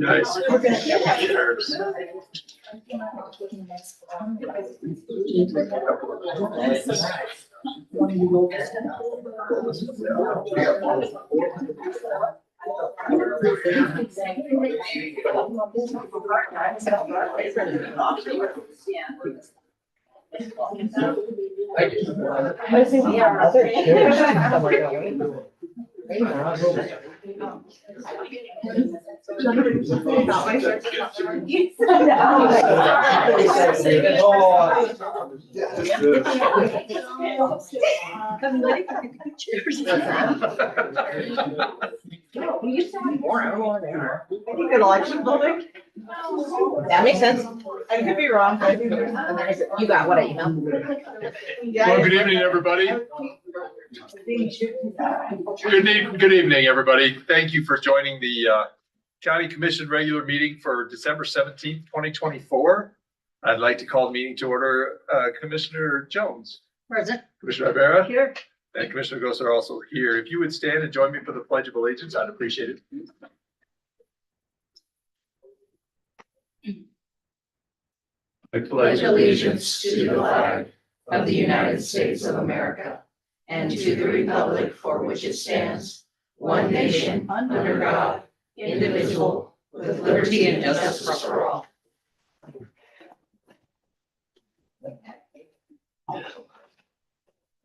Nice. I think we have other chairs somewhere, don't we? I'm ready for the pictures. We used to have more. I don't know where they are. I think an election building. That makes sense. I could be wrong, but I think there's. And then you got what I emailed? Well, good evening, everybody. Good evening, everybody. Thank you for joining the County Commission regular meeting for December 17th, 2024. I'd like to call the meeting to order. Commissioner Jones. Present. Commissioner Rivera. Here. And Commissioner Goss are also here. If you would stand and join me for the Pledge of Allegiance, I'd appreciate it. I Pledge allegiance to the flag of the United States of America and to the republic for which it stands, one nation, under God, indivisible, with liberty and justice for all.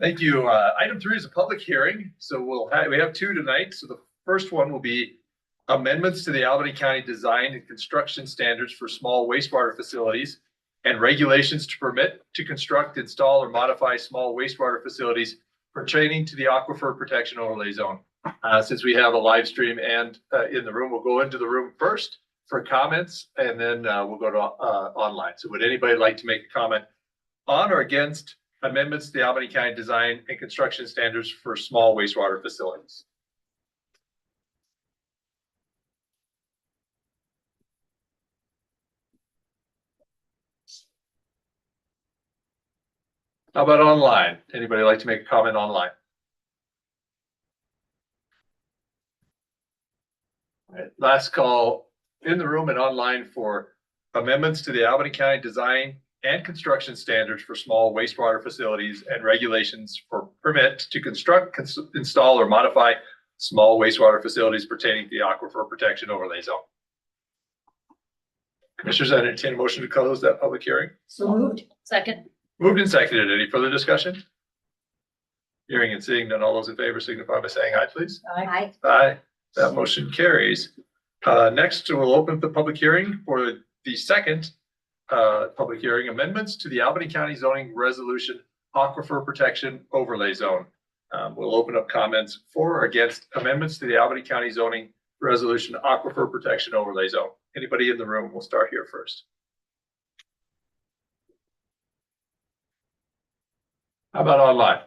Thank you. Item 3 is a public hearing. So we have 2 tonight. So the first one will be amendments to the Albany County design and construction standards for small wastewater facilities and regulations to permit to construct, install, or modify small wastewater facilities pertaining to the Aquifer Protection Overlay Zone. Since we have a live stream and in the room, we'll go into the room first for comments, and then we'll go to online. So would anybody like to make a comment on or against amendments to the Albany County design and construction standards for small wastewater facilities? How about online? Anybody like to make a comment online? All right, last call in the room and online for amendments to the Albany County design and construction standards for small wastewater facilities and regulations for permit to construct, install, or modify small wastewater facilities pertaining to the Aquifer Protection Overlay Zone. Commissioners, I entertain a motion to close that public hearing. So moved. Second. Moved and seconded. Any further discussion? Hearing and seeing none, all those in favor signify by saying aye, please. Aye. Aye. That motion carries. Next, we'll open the public hearing for the second public hearing, amendments to the Albany County zoning resolution Aquifer Protection Overlay Zone. We'll open up comments for or against amendments to the Albany County zoning resolution Aquifer Protection Overlay Zone. Anybody in the room? We'll start here first. How about online?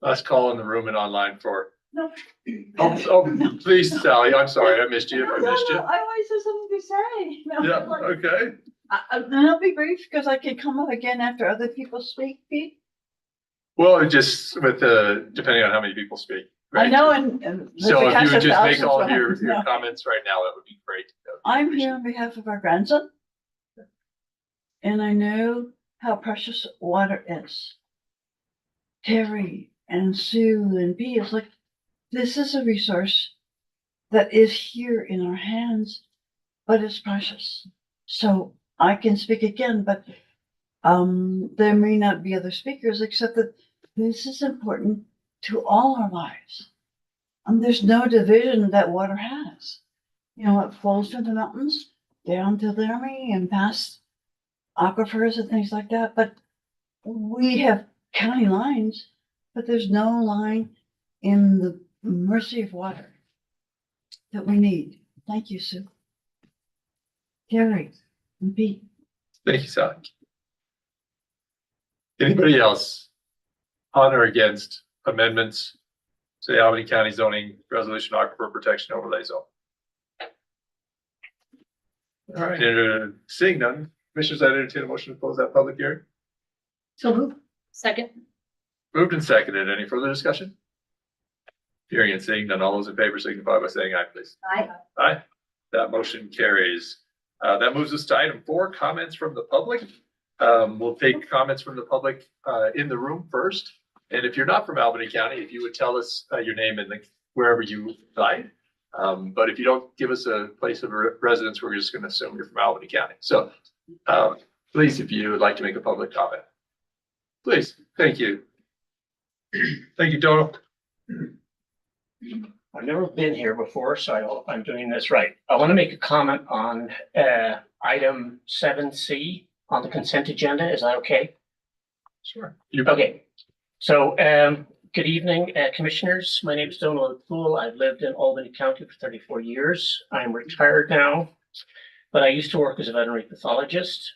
Last call in the room and online for. No. Oh, please, Sally. I'm sorry. I missed you. I missed you. I always have something to say. No. Yeah. Okay. And I'll be brief because I can come up again after other people speak, Pete. Well, it just with depending on how many people speak. I Right? know, and. So if you would just make all of thousands, your no. comments right now, that would be great. I'm here on behalf of our grandson. And I know how precious water is. Terry and Sue and Pete is like, this is a resource that is here in our hands, but it's precious. So I can speak again, but there may not be other speakers except that this is important to all our lives. There's no division that water has. You know, it flows from the mountains down to Laramie and past aquifers and things like that, but we have county lines, but there's no line in the mercy of water that we need. Thank you, Sue. Terry and Pete. Thank you, Sally. Anybody else on or against amendments to the Albany County zoning resolution Aquifer Protection Overlay Zone? All right, and seeing none, Commissioners, I entertain a motion to close that public hearing. So move. Second. Moved and seconded. Any further discussion? Hearing and seeing none, all those in favor signify by saying aye, please. Aye. Aye. That motion carries. That moves us to item 4, comments from the public. We'll take comments from the public in the room first. And if you're not from Albany County, if you would tell us your name and wherever you reside. But if you don't give us a place of residence, we're just going to assume you're from Albany County. So please, if you would like to make a public comment, please. Thank you. Thank you, Dono. I've never been here before, so I hope I'm doing this right. I want to make a comment on item 7C on the consent agenda. Is that okay? Sure. Okay. So good evening, commissioners. My name is Donald Poole. I've lived in Albany County for 34 years. I'm retired now, but I used to work as a veterinary pathologist.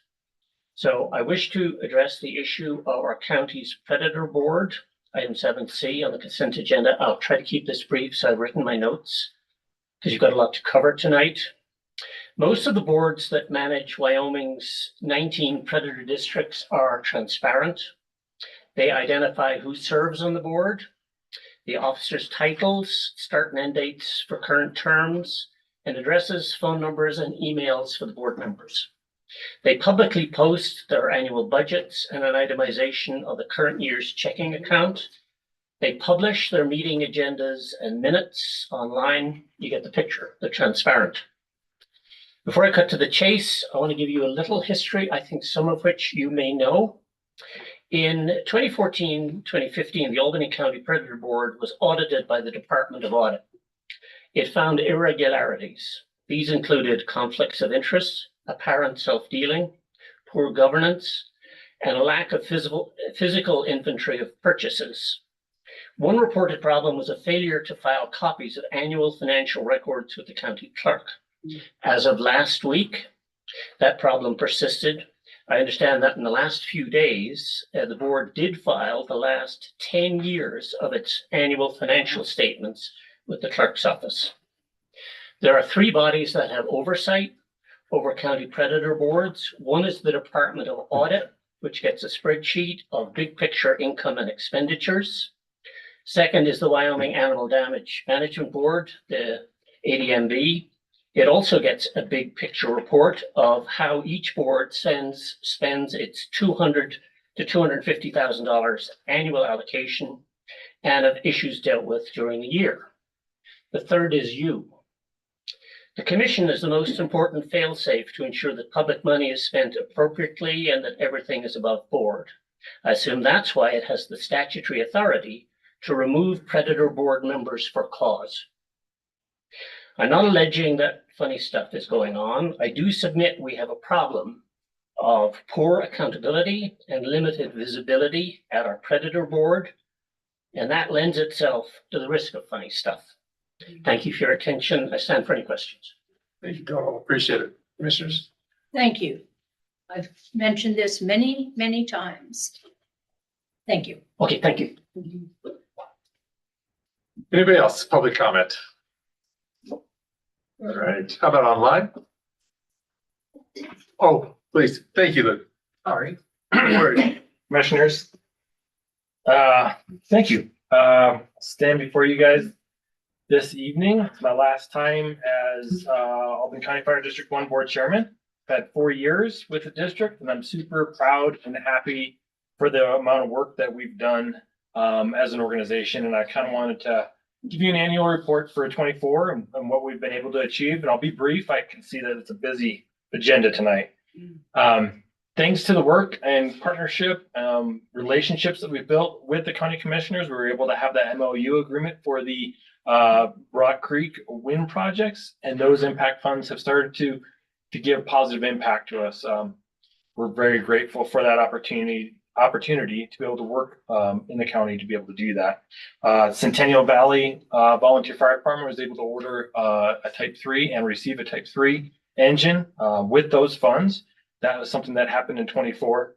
So I wish to address the issue of our county's predator board. Item 7C on the consent agenda. I'll try to keep this brief, so I've written my notes because you've got a lot to cover tonight. Most of the boards that manage Wyoming's 19 predator districts are transparent. They identify who serves on the board, the officers' titles, start and end dates for current terms, and addresses, phone numbers, and emails for the board members. They publicly post their annual budgets and an itemization of the current year's checking account. They publish their meeting agendas and minutes online. You get the picture. They're transparent. Before I cut to the chase, I want to give you a little history, I think some of which you may know. In 2014-2015, the Albany County Predator Board was audited by the Department of Audit. It found irregularities. These included conflicts of interest, apparent self-dealing, poor governance, and a lack of physical inventory of purchases. One reported problem was a failure to file copies of annual financial records with the county clerk. As of last week, that problem persisted. I understand that in the last few days, the board did file the last 10 years of its annual financial statements with the clerk's office. There are 3 bodies that have oversight over county predator boards. One is the Department of Audit, which gets a spreadsheet of big picture income and expenditures. Second is the Wyoming Animal Damage Management Board, the ADMB. It also gets a big picture report of how each board spends its $200,000 to $250,000 annual allocation and of issues dealt with during the year. The third is you. The commission is the most important fail-safe to ensure that public money is spent appropriately and that everything is above board. I assume that's why it has the statutory authority to remove predator board members for cause. I'm not alleging that funny stuff is going on. I do submit we have a problem of poor accountability and limited visibility at our predator board, and that lends itself to the risk of funny stuff. Thank you for your attention. I stand for any questions. Thank you, Donald. Appreciate it. Commissioners? Thank you. I've mentioned this many, many times. Thank you. Okay, thank you. Anybody else? Public comment? All right. How about online? Oh, please. Thank you, Luke. Sorry. Word. Commissioners. Thank you. Stand before you guys this evening. It's my last time as Albany County Fire District 1 Board Chairman. I've had 4 years with the district, and I'm super proud and happy for the amount of work that we've done as an organization. And I kind of wanted to give you an annual report for 24 and what we've been able to achieve. And I'll be brief. I can see that it's a busy agenda tonight. Thanks to the work and partnership relationships that we've built with the county commissioners, we were able to have that MOU agreement for the Rock Creek wind projects, and those impact funds have started to give positive impact to us. We're very grateful for that opportunity to be able to work in the county to be able to do that. Centennial Valley Volunteer Fire Department was able to order a Type 3 and receive a Type 3 engine with those funds. That was something that happened in 24.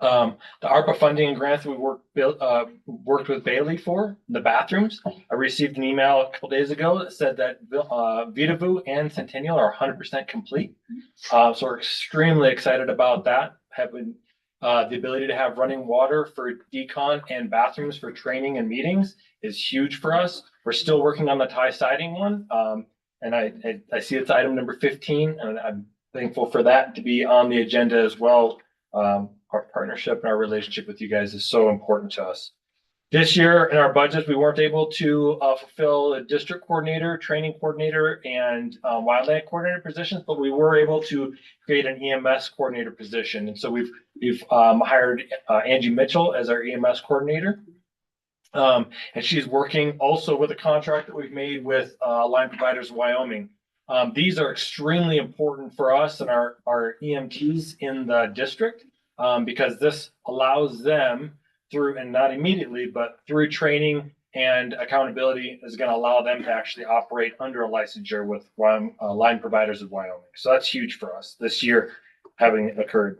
The ARPA funding and grants that we worked with Bailey for the bathrooms. I received an email a couple days ago that said that Vitavu and Centennial are 100% complete. So we're extremely excited about that. Having The ability to have running water for decon and bathrooms for training and meetings is huge for us. We're still working on the tie siding one. And I see it's item number 15, and I'm thankful for that to be on the agenda as well. Our partnership and our relationship with you guys is so important to us. This year in our budget, we weren't able to fulfill a district coordinator, training coordinator, and wildland coordinator positions, but we were able to create an EMS coordinator position. And so we've hired Angie Mitchell as our EMS coordinator. And she's working also with a contract that we've made with Line Providers of Wyoming. These are extremely important for us and our EMTs in the district because this allows them through, and not immediately, but through training and accountability is going to allow them to actually operate under a licensure with Line Providers of Wyoming. So that's huge for us this year having occurred.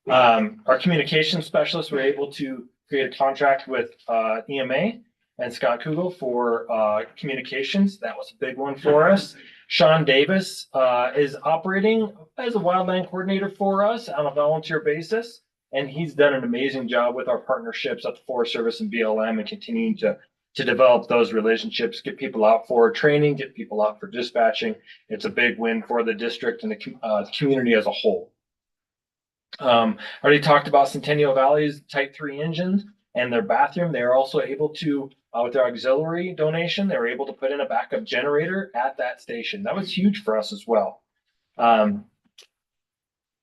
Our communication specialists were able to create a contract with EMA and Scott Kugel for communications. That was a big one for us. Sean Davis is operating as a wildland coordinator for us on a volunteer basis. And he's done an amazing job with our partnerships at the Forest Service and BLM and continuing to develop those relationships, get people out for training, get people out for dispatching. It's a big win for the district and the community as a whole. I already talked about Centennial Valley's Type 3 engines and their bathroom. They are also able to, with their auxiliary donation, they were able to put in a backup generator at that station. That was huge for us as well.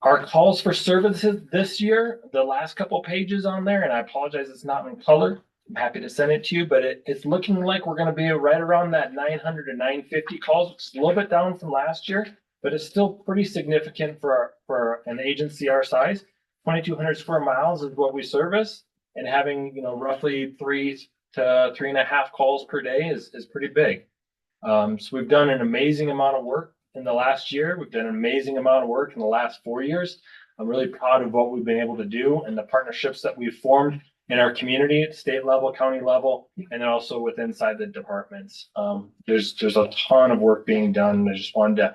Our calls for services this year, the last couple pages on there, and I apologize it's not in color. I'm happy to send it to you, but it's looking like we're going to be right around that 900 to 950 calls. It's a little bit down from last year, but it's still pretty significant for an agency our size. 2,200 square miles is what we service, and having roughly 3 to 3.5 calls per day is pretty big. So we've done an amazing amount of work in the last year. We've done an amazing amount of work in the last 4 years. I'm really proud of what we've been able to do and the partnerships that we've formed in our community at state level, county level, and then also with inside the departments. There's a ton of work being done. I just wanted to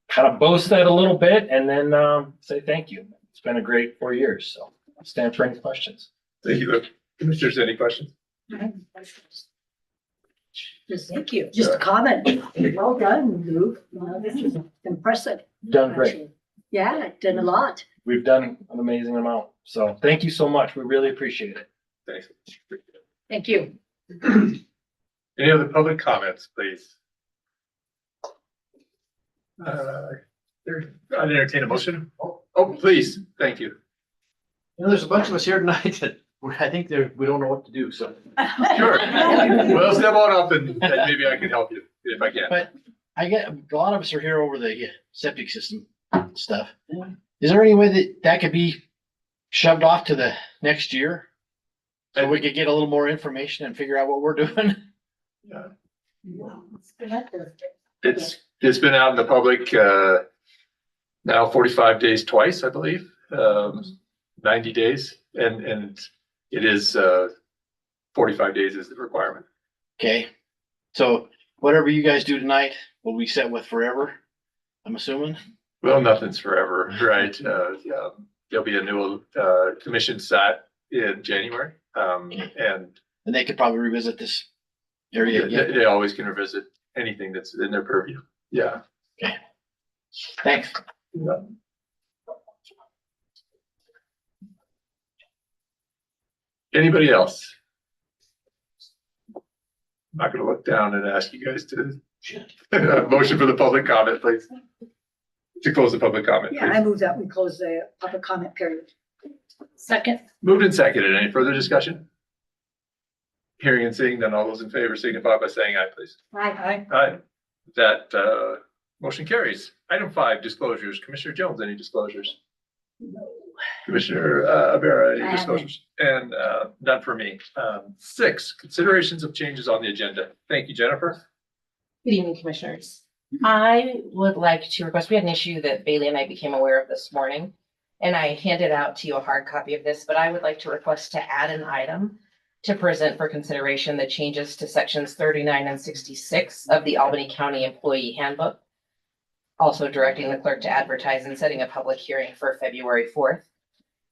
kind of boast that a little bit and then say thank you. It's been a great 4 years. So I'll stand for any questions. Thank you. Commissioners, any questions? Thank you. Just a comment. Well done, Luke. This is impressive. Done great. Yeah, done a lot. We've done an amazing amount. So thank you so much. We really appreciate it. Thanks. Thank you. Any other public comments, please? I'd entertain a motion. Oh, please. Thank you. There's a bunch of us here tonight that I think we don't know what to do, so. Sure. Well, step on up and maybe I can help you if I can. But I get, a lot of us are here over the septic system stuff. Is there any way that could be shoved off to the next year? So we could get a little more information and figure out what we're doing? Yeah. It's been out in the public now 45 days twice, I believe, 90 days, and it is 45 days is the requirement. Okay, so whatever you guys do tonight will be set with forever, I'm assuming? Well, nothing's forever, right? There'll be a new commission sat in January, and they could probably revisit this area again. they always can revisit anything that's in their purview. Yeah. Okay. Thanks. Yeah. Anybody else? I'm not gonna look down and ask you guys to motion for the public comment, please. To close the public comment, Yeah, I please. move that we close the public comment period. Second. Moved and seconded. Any further discussion? Hearing and seeing none, all those in favor signify by saying aye, please. Aye. Aye. That motion carries. Item 5, disclosures. Commissioner Jones, any disclosures? No. Commissioner Avera, any I haven't. disclosures? And none for me. 6, considerations of changes on the agenda. Thank you, Jennifer. Good evening, Commissioners. I would like to request, we had an issue that Bailey and I became aware of this morning, and I handed out to you a hard copy of this, but I would like to request to add an item to present for consideration the changes to sections 39 and 66 of the Albany County Employee Handbook. Also directing the clerk to advertise and setting a public hearing for February 4th.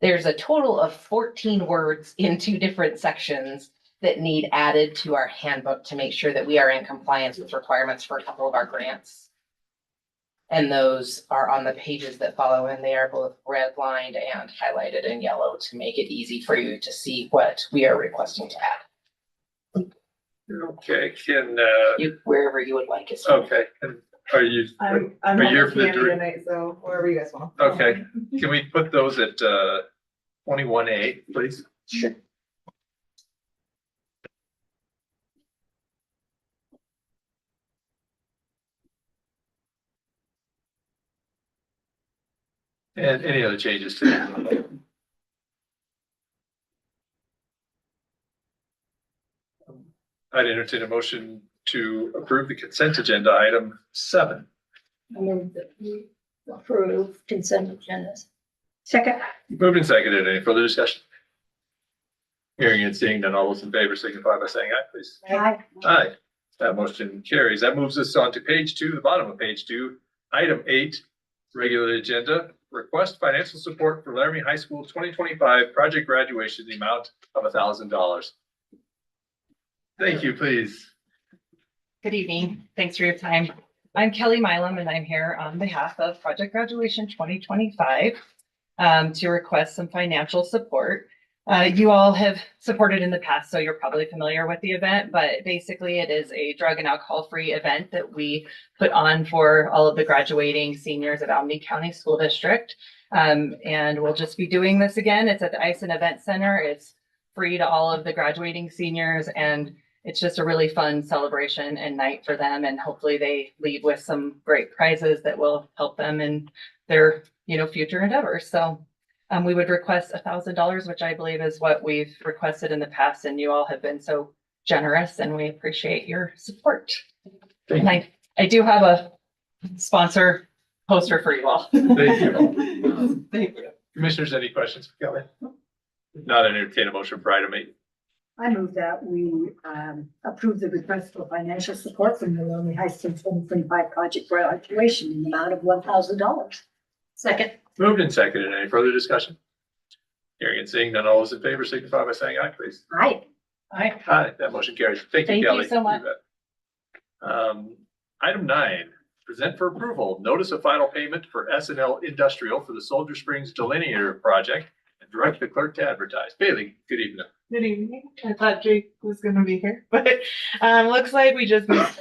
There's a total of 14 words in 2 different sections that need added to our handbook to make sure that we are in compliance with requirements for a couple of our grants. And those are on the pages that follow, and they are both redlined and highlighted in yellow to make it easy for you to see what we are requesting to add. Okay, can, Wherever you would like it. okay, and are you, I'm Are you here home for the with Tammy dir- tonight, so wherever you guys want. okay, can we put those at, 21A, please? Sure. And any other changes to that? I'd entertain a motion to approve the consent agenda item 7. I move that we approve consent agendas. Second. Moved and seconded. Any further discussion? Hearing and seeing none, all those in favor signify by saying aye, please. Aye. Aye. That motion carries. That moves us on to page 2, the bottom of page 2, item 8, regular agenda. Request financial support for Laramie High School 2025 project graduation, the amount of $1,000. Thank you, please. Good evening. Thanks for your time. I'm Kelly Milam, and I'm here on behalf of Project Graduation 2025 to request some financial support. You all have supported in the past, so you're probably familiar with the event, but basically it is a drug and alcohol-free event that we put on for all of the graduating seniors at Albany County School District. And we'll just be doing this again. It's at the Ison Event Center. It's free to all of the graduating seniors, and it's just a really fun celebration and night for them. And hopefully they leave with some great prizes that will help them in their, future endeavors. So we would request $1,000, which I believe is what we've requested in the past, and you all have been so generous, and we appreciate your support. Thank And I do have a sponsor poster for you all. Thank you. Thank you. Commissioners, any questions for Kelly? If not, I entertain a motion for item 8. I move that we approve the request for financial support from the Laramie High School 2025 project graduation in the amount of $1,000. Second. Moved and seconded. Any further discussion? Hearing and seeing none, all those in favor signify by saying aye, please. Aye. Aye. Aye, that motion carries. Thank you, Thank you Kelly. so much. Item 9, present for approval, notice of final payment for SNL Industrial for the Soldier Springs Delineator Project and direct the clerk to advertise. Bailey, good evening. Good evening. I thought Jake was gonna be here, but looks like we just missed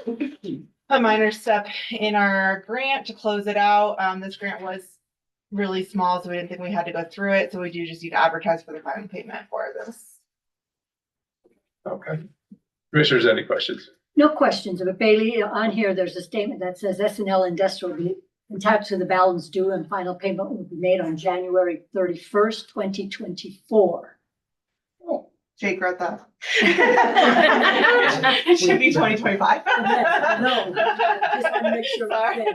a minor step in our grant to close it out. This grant was really small, so we didn't think we had to go through it. So we do just need to advertise for the final payment for this. Okay. Commissioners, any questions? No questions, but Bailey, on here, there's a statement that says SNL Industrial will be entitled to the balance due and final payment will be made on January 31st, 2024. Jake wrote that. It should be 2025. No, just want to make sure. Sorry.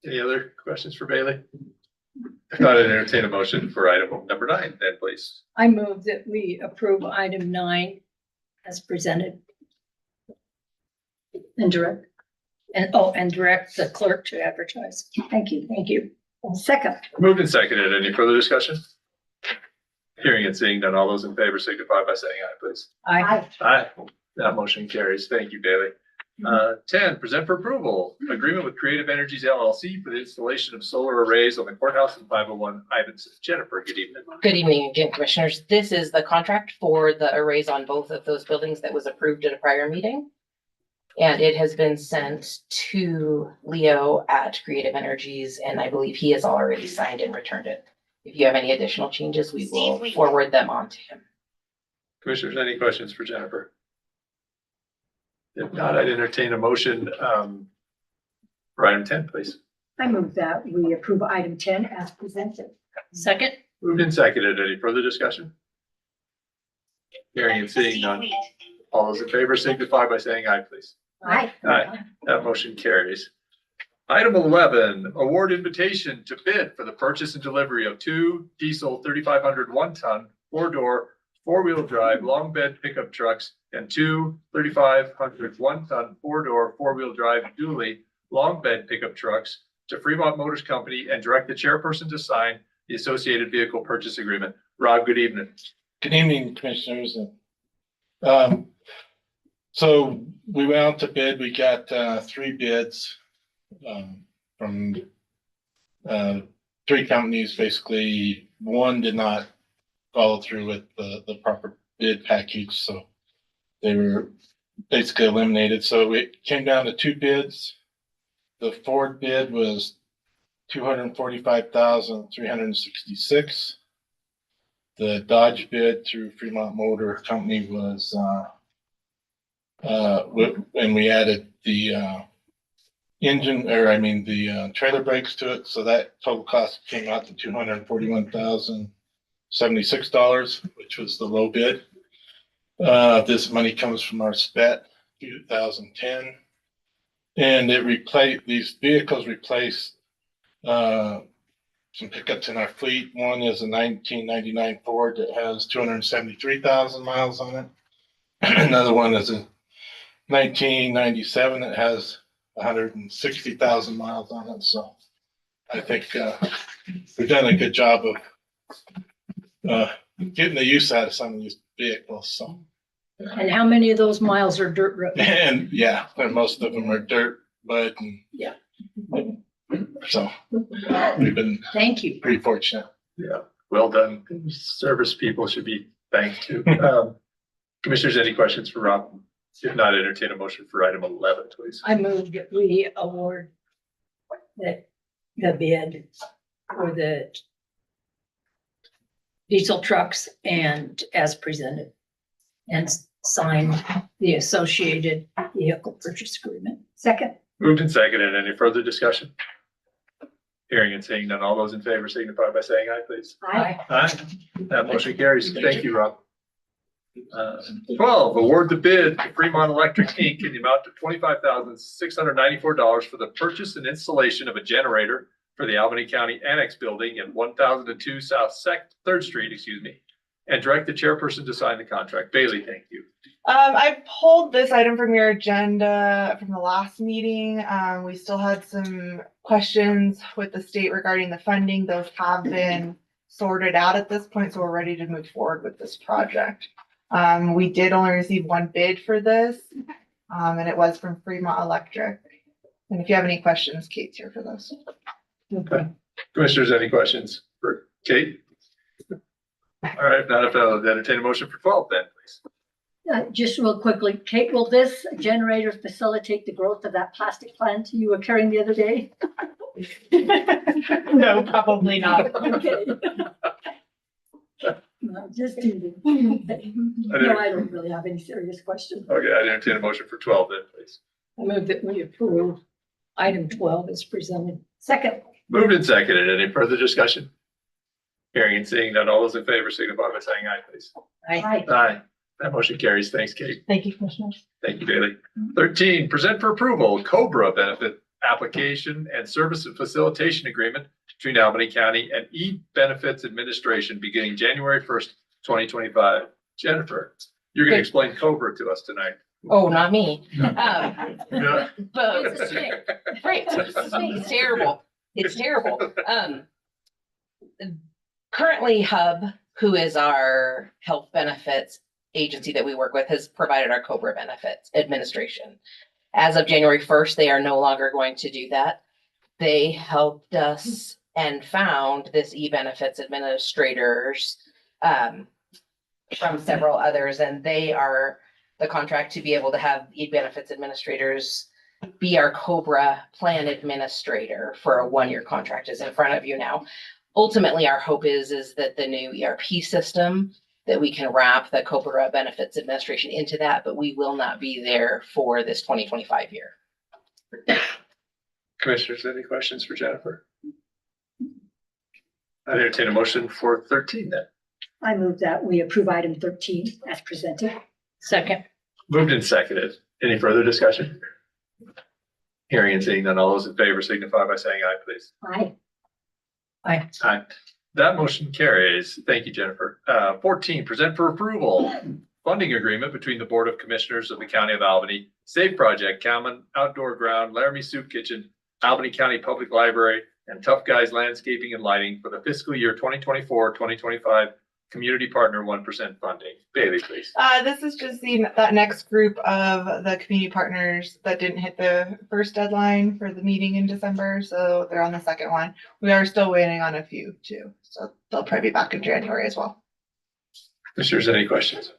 Any other questions for Bailey? If not, I'd entertain a motion for item number 9, then please. I move that we approve item 9 as presented. And direct the clerk to advertise. Thank you. Second. Moved and seconded. Any further discussion? Hearing and seeing none, all those in favor signify by saying aye, please. Aye. Aye. That motion carries. Thank you, Bailey. 10, present for approval, agreement with Creative Energies LLC for the installation of solar arrays on the courthouse and 501 Ivanson. Jennifer, good evening. Good evening again, commissioners. This is the contract for the arrays on both of those buildings that was approved at a prior meeting. And it has been sent to Leo at Creative Energies, and I believe he has already signed and returned it. If you have any additional changes, we will forward them on to him. Commissioners, any questions for Jennifer? If not, I'd entertain a motion for item 10, please. I move that we approve item 10 as presented. Second. Moved and seconded. Any further discussion? Hearing and seeing none, all those in favor signify by saying aye, please. Aye. Aye. That motion carries. Item 11, award invitation to bid for the purchase and delivery of 2 diesel 3,500 one-ton, 4-door, 4-wheel drive, long bed pickup trucks and 2 3,500 one-ton, 4-door, 4-wheel drive dually long bed pickup trucks to Fremont Motors Company and direct the chairperson to sign the associated vehicle purchase agreement. Rob, good evening. Good evening, commissioners. So we went out to bid. We got 3 bids from 3 companies. Basically, one did not follow through with the proper bid package, so they were basically eliminated. So it came down to 2 bids. The Ford bid was $245,366. The Dodge bid through Fremont Motor Company was, and we added the the trailer brakes to it. So that total cost came out to $241,076, which was the low bid. This money comes from our SPET 2010, and these vehicles replace some pickups in our fleet. One is a 1999 Ford that has 273,000 miles on it. Another one is a 1997 that has 160,000 miles on it. So I think we've done a good job of getting the use out of some of these vehicles. So. And how many of those miles are dirt road? And yeah, and most of them are dirt, mud, and Yeah. So we've been Thank you. pretty fortunate. Yeah, well done. Service people should be thanked too. Commissioners, any questions for Rob? If not, entertain a motion for item 11, please. I move that we award the bid for the diesel trucks and as presented, and sign the associated vehicle purchase agreement. Second. Moved and seconded. Any further discussion? Hearing and seeing none. All those in favor signify by saying aye, please. Aye. Aye. That motion carries. Thank you, Rob. 12, award the bid to Fremont Electric Inc. in the amount of $25,694 for the purchase and installation of a generator for the Albany County Annex Building at 1002 South 3rd Street, and direct the chairperson to sign the contract. Bailey, thank you. I pulled this item from your agenda from the last meeting. We still had some questions with the state regarding the funding. Those have been sorted out at this point, so we're ready to move forward with this project. We did only receive 1 bid for this, and it was from Fremont Electric. And if you have any questions, Kate's here for those. Okay. Commissioners, any questions for Kate? All right, not if I'll entertain a motion for 12 then, please. Just real quickly, Kate, will this generator facilitate the growth of that plastic plant you were carrying the other day? No, probably not. Okay. No, just teasing. No, I don't really have any serious questions. Okay, I entertain a motion for 12 then, please. I move that we approve item 12 as presented. Second. Moved and seconded. Any further discussion? Hearing and seeing none. All those in favor signify by saying aye, please. Aye. Aye. That motion carries. Thanks, Kate. Thank you, Commissioners. Thank you, Bailey. 13, present for approval, COBRA benefit application and service and facilitation agreement between Albany County and E-Benefits Administration beginning January 1st, 2025. Jennifer, you're going to explain COBRA to us tonight. Oh, not me. Yeah. But It's a shame. right, it's terrible. It's terrible. Currently Hub, who is our health benefits agency that we work with, has provided our COBRA benefits administration. As of January 1st, they are no longer going to do that. They helped us and found this e-benefits administrators from several others, and they are the contract to be able to have e-benefits administrators be our COBRA plan administrator for a 1-year contract is in front of you now. Ultimately, our hope is that the new ERP system, that we can wrap the COBRA benefits administration into that, but we will not be there for this 2025 year. Commissioners, any questions for Jennifer? I entertain a motion for 13 then. I move that we approve item 13 as presented. Second. Moved and seconded. Any further discussion? Hearing and seeing none, all those in favor signify by saying aye, please. Aye. Aye. Aye. That motion carries. Thank you, Jennifer. 14, present for approval, funding agreement between the Board of Commissioners of the County of Albany, Save Project, Common Outdoor Ground, Laramie Soup Kitchen, Albany County Public Library, and Tough Guys Landscaping and Lighting for the fiscal year 2024-2025 Community Partner 1% funding. Bailey, please. This is just that next group of the community partners that didn't hit the first deadline for the meeting in December, so they're on the second one. We are still waiting on a few too, so they'll probably be back in January as well. Commissioners, any questions?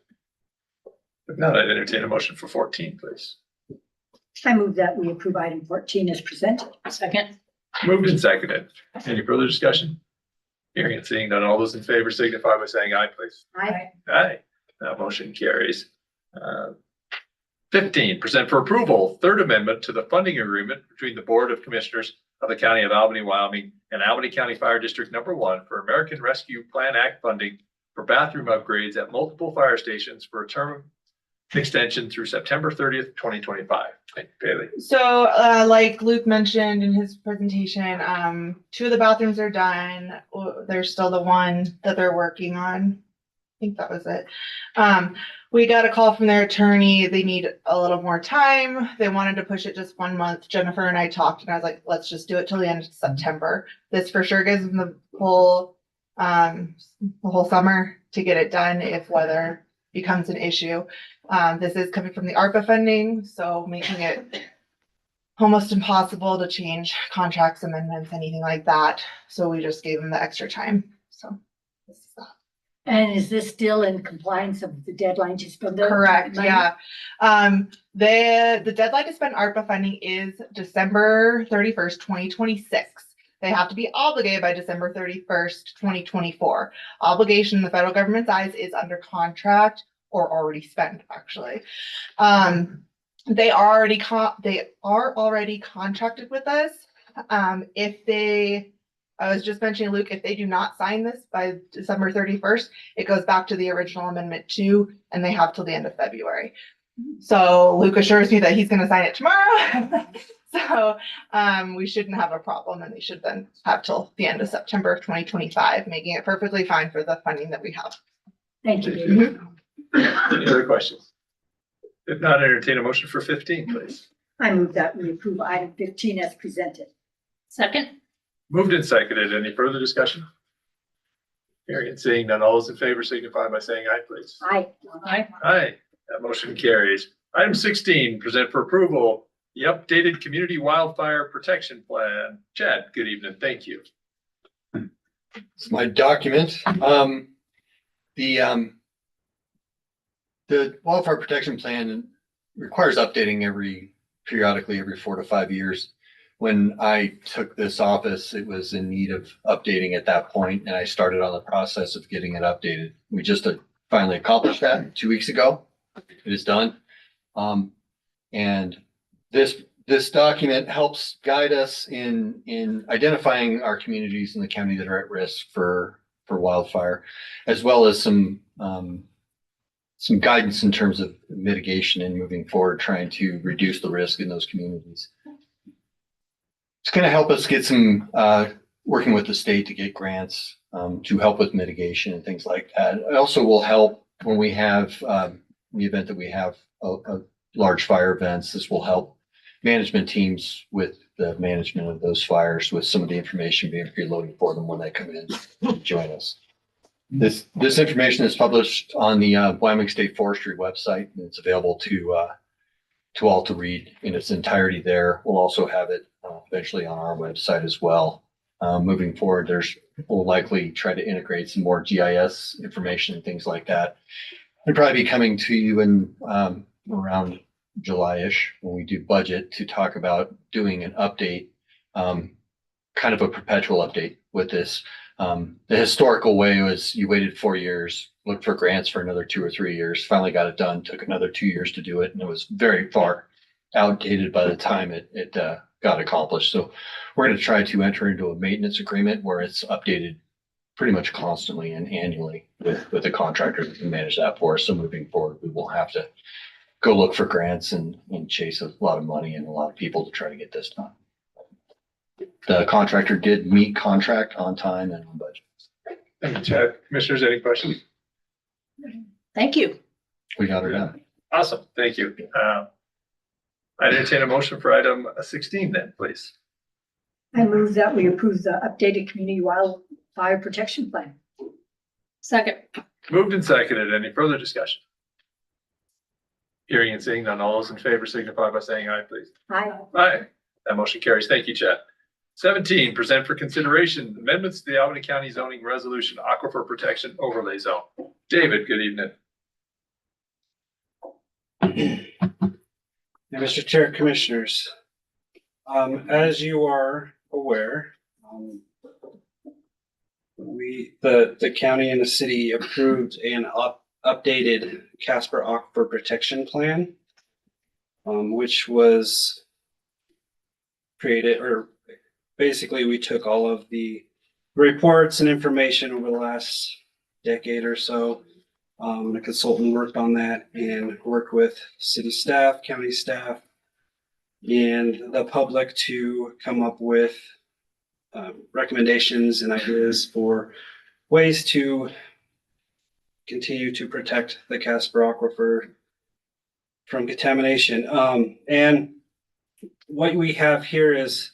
If not, I'd entertain a motion for 14, please. I move that we approve item 14 as presented. Second. Moved and seconded. Any further discussion? Hearing and seeing none, all those in favor signify by saying aye, please. Aye. Aye. That motion carries. 15, present for approval, third amendment to the funding agreement between the Board of Commissioners of the County of Albany, Wyoming, and Albany County Fire District Number 1 for American Rescue Plan Act funding for bathroom upgrades at multiple fire stations for a term extension through September 30th, 2025. Thank you, Bailey. So, like Luke mentioned in his presentation, 2 of the bathrooms are done. There's still the one that they're working on. I think that was it. We got a call from their attorney. They need a little more time. They wanted to push it just 1 month. Jennifer and I talked and I was like, let's just do it till the end of September. This for sure gives them the whole summer to get it done if weather becomes an issue. This is coming from the ARPA funding, so making it almost impossible to change contracts, amendments, anything like that. So we just gave them the extra time. So this is that. And is this still in compliance of the deadline to spend the Correct, money? yeah. The deadline to spend ARPA funding is December 31st, 2026. They have to be obligated by December 31st, 2024. Obligation in the federal government's eyes is under contract or already spent, actually. They are already contracted with us. I was just mentioning, Luke, if they do not sign this by December 31st, it goes back to the original amendment 2, and they have till the end of February. So Luke assures me that he's going to sign it tomorrow. So we shouldn't have a problem, and they should then have till the end of September of 2025, making it perfectly fine for the funding that we have. Thank you. Any other questions? If not, entertain a motion for 15, please. I move that we approve item 15 as presented. Second. Moved and seconded. Any further discussion? Hearing and seeing none, all those in favor signify by saying aye, please. Aye. Aye. Aye. That motion carries. Item 16, present for approval, the updated Community Wildfire Protection Plan. Chad, good evening. Thank you. It's my document. The wildfire protection plan requires updating periodically every 4 to 5 years. When I took this office, it was in need of updating at that point, and I started on the process of getting it updated. We just finally accomplished that 2 weeks ago. It is done. And this document helps guide us in identifying our communities in the county that are at risk for wildfire, as well as some guidance in terms of mitigation and moving forward, trying to reduce the risk in those communities. It's going to help us get some working with the state to get grants to help with mitigation and things like that. It also will help when we have the event that we have a large fire events. This will help management teams with the management of those fires, with some of the information being preloaded for them when they come in to join us. This information is published on the Wyoming State Forestry website, and it's available to all to read in its entirety there. We'll also have it eventually on our website as well. Moving forward, we'll likely try to integrate some more GIS information and things like that. It'll probably be coming to you in around July-ish when we do budget to talk about doing an update, kind of a perpetual update with this. The historical way was you waited 4 years, looked for grants for another 2 or 3 years, finally got it done, took another 2 years to do it, and it was very far outdated by the time it got accomplished. So we're going to try to enter into a maintenance agreement where it's updated pretty much constantly and annually with a contractor that can manage that for us. So moving forward, we won't have to go look for grants and chase a lot of money and a lot of people to try to get this done. The contractor did meet contract on time and on budget. Thank you, Chad. Commissioners, any questions? Thank you. We got her done. Awesome. Thank you. I entertain a motion for item 16 then, please. I move that we approve the updated community wildfire protection plan. Second. Moved and seconded. Any further discussion? Hearing and seeing none, all those in favor signify by saying aye, please. Aye. Aye. That motion carries. Thank you, Chad. 17, present for consideration amendments to the Albany County zoning resolution aquifer protection overlay zone. David, good evening. Mr. Chair, Commissioners, as you are aware, the county and the city approved an updated Casper Aquifer Protection Plan, which was created, or basically we took all of the reports and information over the last decade or so. A consultant worked on that and worked with city staff, county staff, and the public to come up with recommendations and ideas for ways to continue to protect the Casper Aquifer from contamination. And what we have here is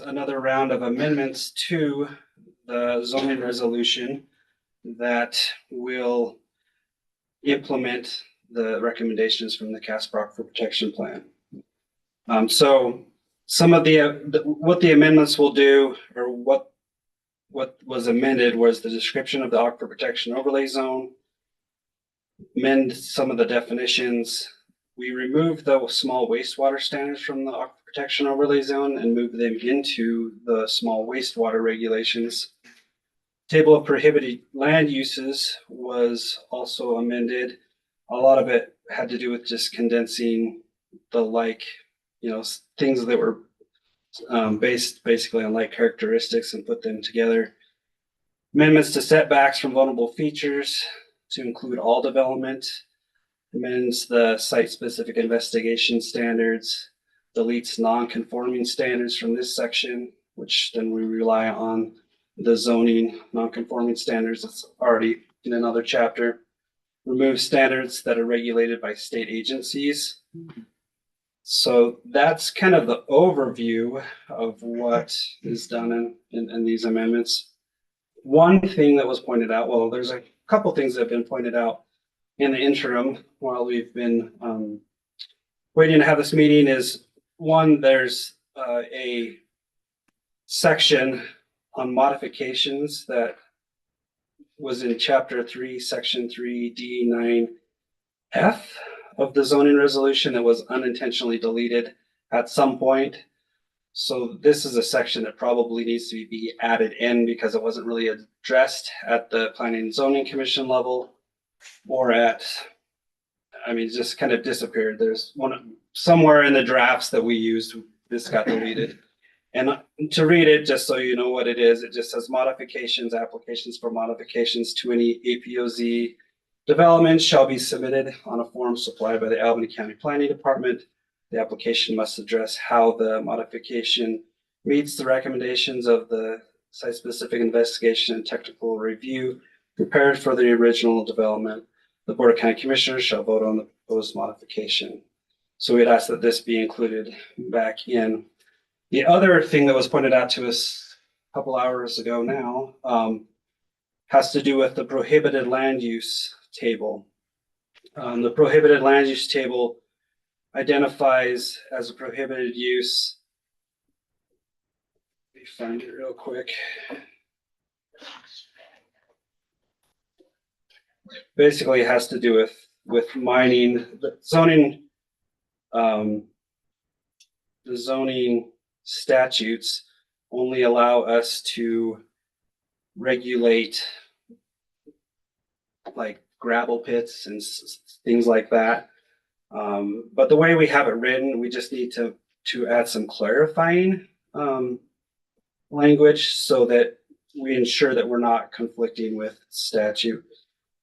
another round of amendments to the zoning resolution that will implement the recommendations from the Casper Aquifer Protection Plan. So some of what the amendments will do, or what was amended, was the description of the Aquifer Protection Overlay Zone, amend some of the definitions. We removed the small wastewater standards from the Aquifer Protection Overlay Zone and moved them into the small wastewater regulations. Table of prohibited land uses was also amended. A lot of it had to do with just condensing the things that were based basically on like characteristics and put them together. Amendments to setbacks from vulnerable features to include all development. Amends the site-specific investigation standards, deletes non-conforming standards from this section, which then we rely on the zoning non-conforming standards that's already in another chapter. Remove standards that are regulated by state agencies. So that's kind of the overview of what is done in these amendments. One thing that was pointed out, well, there's a couple things that have been pointed out in the interim while we've been waiting to have this meeting is, one, there's a section on modifications that was in chapter 3, section 3D9F of the zoning resolution that was unintentionally deleted at some point. So this is a section that probably needs to be added in because it wasn't really addressed at the Planning and Zoning Commission level, or it just kind of disappeared. There's one somewhere in the drafts that we used, this got deleted. And to read it, just so you know what it is, it just says modifications, applications for modifications to any APOZ development shall be submitted on a form supplied by the Albany County Planning Department. The application must address how the modification meets the recommendations of the site-specific investigation and technical review prepared for the original development. The Board of County Commissioners shall vote on the proposed modification. So we'd ask that this be included back in. The other thing that was pointed out to us a couple hours ago now has to do with the prohibited land use table. The prohibited land use table identifies as a prohibited use. Let me find it real quick. Basically, it has to do with mining. The zoning statutes only allow us to regulate like gravel pits and things like that. But the way we have it written, we just need to add some clarifying language so that we ensure that we're not conflicting with statute.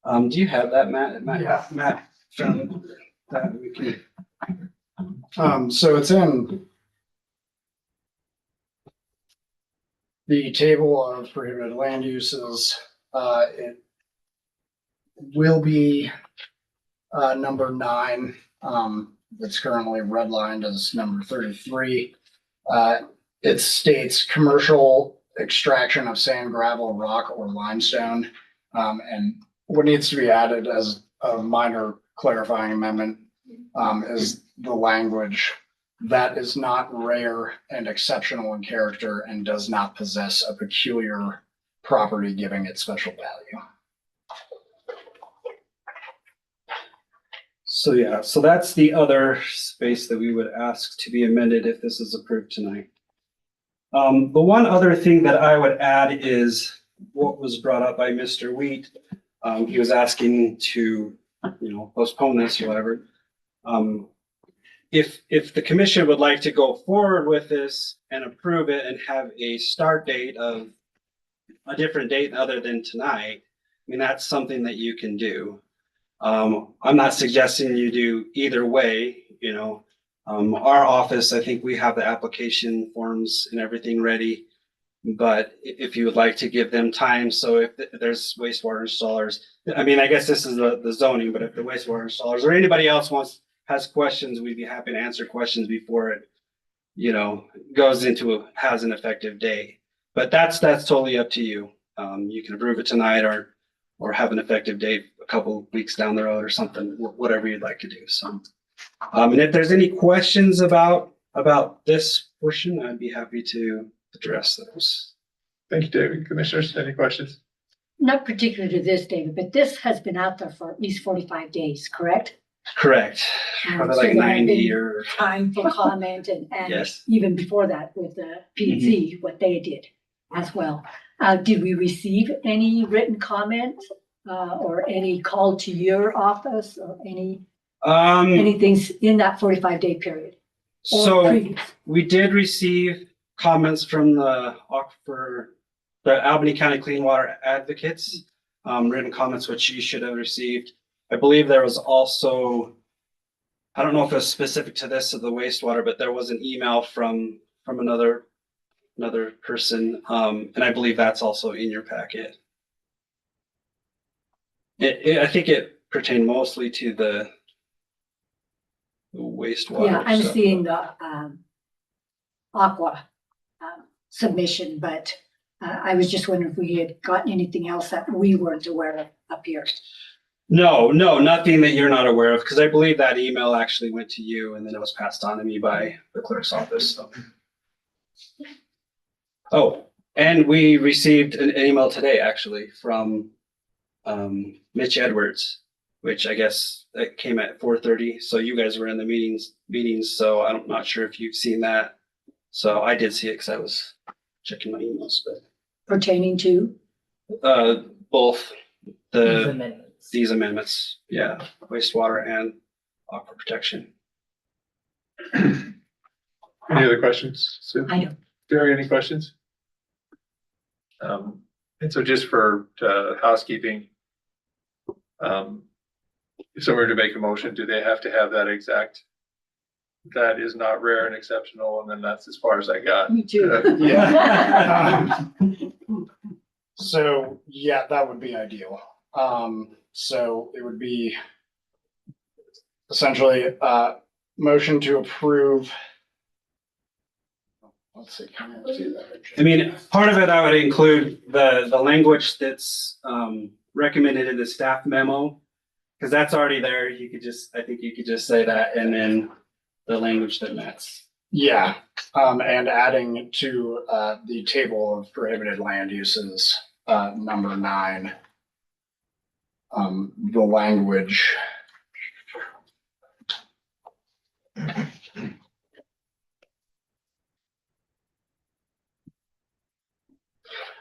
Do you have that, Matt? Yeah. Matt found that we can. So it's in the table of prohibited land uses. It will be number 9. It's currently redlined as number 33. it states commercial extraction of sand, gravel, rock, or limestone. And what needs to be added as a minor clarifying amendment is the language that is not rare and exceptional in character and does not possess a peculiar property giving it special value. So yeah, so that's the other space that we would ask to be amended if this is approved tonight. The one other thing that I would add is what was brought up by Mr. Wheat. He was asking to, postpone this or whatever. If the commission would like to go forward with this and approve it and have a start date of a different date other than tonight, I mean, that's something that you can do. I'm not suggesting you do either way, our office, I think we have the application forms and everything ready. But if you would like to give them time, so if there's wastewater installers, I mean, I guess this is the zoning, but if the wastewater installers or anybody else has questions, we'd be happy to answer questions before it, has an effective date. But that's totally up to you. You can approve it tonight or have an effective date a couple weeks down the road or something, whatever you'd like to do. So, and if there's any questions about this portion, I'd be happy to address those. Thank you, David. Commissioners, any questions? Not particular to this, David, but this has been out there for at least 45 days, correct? Correct. Probably So like there have 90 been or. Time for comment and Yes. even before that with the P&Z, what they did as well. Did we receive any written comment or any call to your office or anything in that 45-day period? Or So previous? we did receive comments from the Albany County Clean Water Advocates, written comments, which you should have received. I believe there was also, I don't know if it was specific to this or the wastewater, but there was an email from another person, and I believe that's also in your packet. I think it pertained mostly to the wastewater. Yeah, I'm stuff. seeing the Aqua submission, but I was just wondering if we had gotten anything else that we weren't aware of up here. No, nothing that you're not aware of, because I believe that email actually went to you and then it was passed on to me by the clerk's office. So. Oh, and we received an email today actually from Mitch Edwards, which I guess it came at 4:30. So you guys were in the meetings. So I'm not sure if you've seen that. So I did see it because I was checking my emails, but Pertaining to? both These amendments. these amendments, yeah, wastewater and aquifer protection. Any other questions, Sue? I know. Gary, any questions? And so just for housekeeping, if someone were to make a motion, do they have to have that exact? That is not rare and exceptional, and then that's as far as I got. Me too. Yeah. So yeah, that would be ideal. So it would be essentially motion to approve. Let's see. Can I see that? I mean, part of it, I would include the language that's recommended in the staff memo, because that's already there. I think you could just say that, and then the language that Matt's. Yeah, and adding to the table of prohibited land uses, number 9, the language.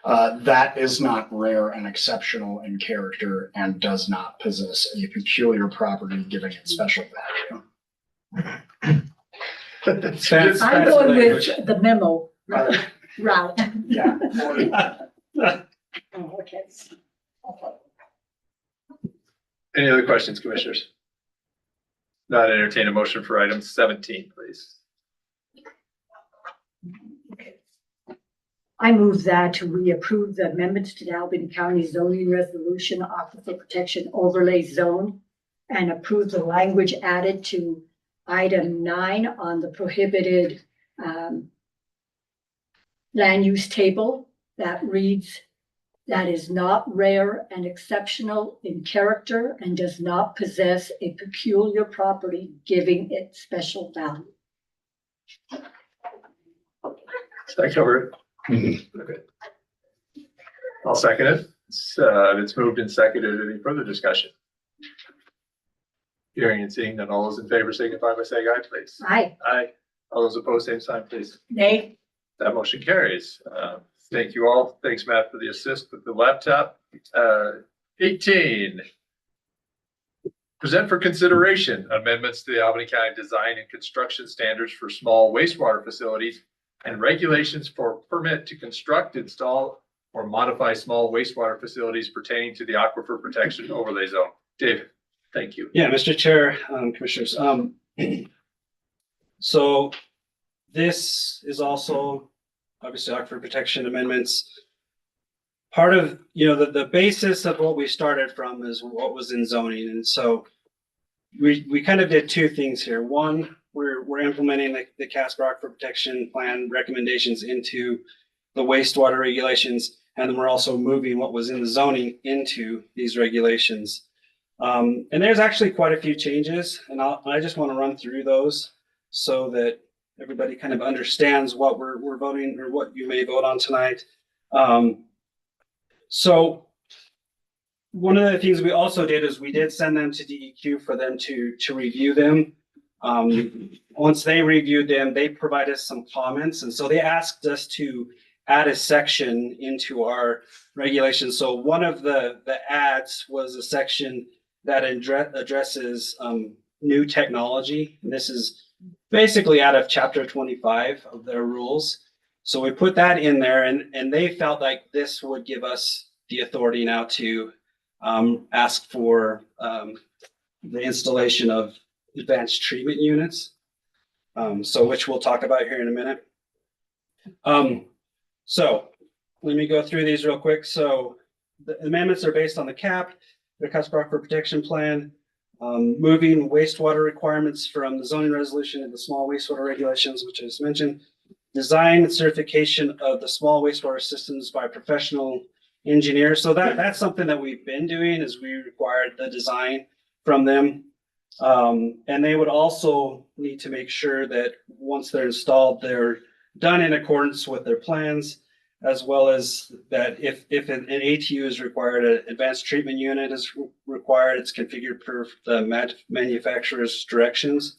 That is not rare and exceptional in character and does not possess a peculiar property giving it special value. That's I'm the going language. with the memo route. Yeah. Oh, okay. Any other questions, commissioners? Not entertain a motion for item 17, please. I move that we approve the amendments to the Albany County zoning resolution aquifer protection overlay zone and approve the language added to item 9 on the prohibited land use table that reads, that is not rare and exceptional in character and does not possess a peculiar property giving it special value. Does that cover it? Okay. I'll second it. It's moved and seconded. Any further discussion? Hearing and seeing none, all those in favor signify by saying aye, please. Aye. Aye. All those opposed, same sign, please. Nay. That motion carries. Thank you all. Thanks, Matt, for the assist with the laptop. 18. Present for consideration amendments to the Albany County Design and Construction Standards for Small Wastewater Facilities and regulations for permit to construct, install, or modify small wastewater facilities pertaining to the Aquifer Protection Overlay Zone. Dave, thank you. Yeah, Mr. Chair, Commissioners. So this is also obviously aquifer protection amendments. Part of, the basis of what we started from is what was in zoning. And so we kind of did two things here. One, we're implementing the Casper Aquifer Protection Plan recommendations into the wastewater regulations. And then we're also moving what was in the zoning into these regulations. And there's actually quite a few changes, and I just want to run through those so that everybody kind of understands what we're voting or what you may vote on tonight. So one of the things we also did is we did send them to DEQ for them to review them. Once they reviewed them, they provided us some comments, and so they asked us to add a section into our regulations. So one of the adds was a section that addresses new technology. And this is basically out of chapter 25 of their rules. So we put that in there, and they felt like this would give us the authority now to ask for the installation of advanced treatment units. So which we'll talk about here in a minute. So let me go through these real quick. So the amendments are based on the CAP, the Casper Aquifer Protection Plan, moving wastewater requirements from the zoning resolution into small wastewater regulations, which I just mentioned, design and certification of the small wastewater systems by professional engineers. So that's something that we've been doing, is we required the design from them. And they would also need to make sure that once they're installed, they're done in accordance with their plans, as well as that if an ATU is required, an advanced treatment unit is required, it's configured per the manufacturer's directions.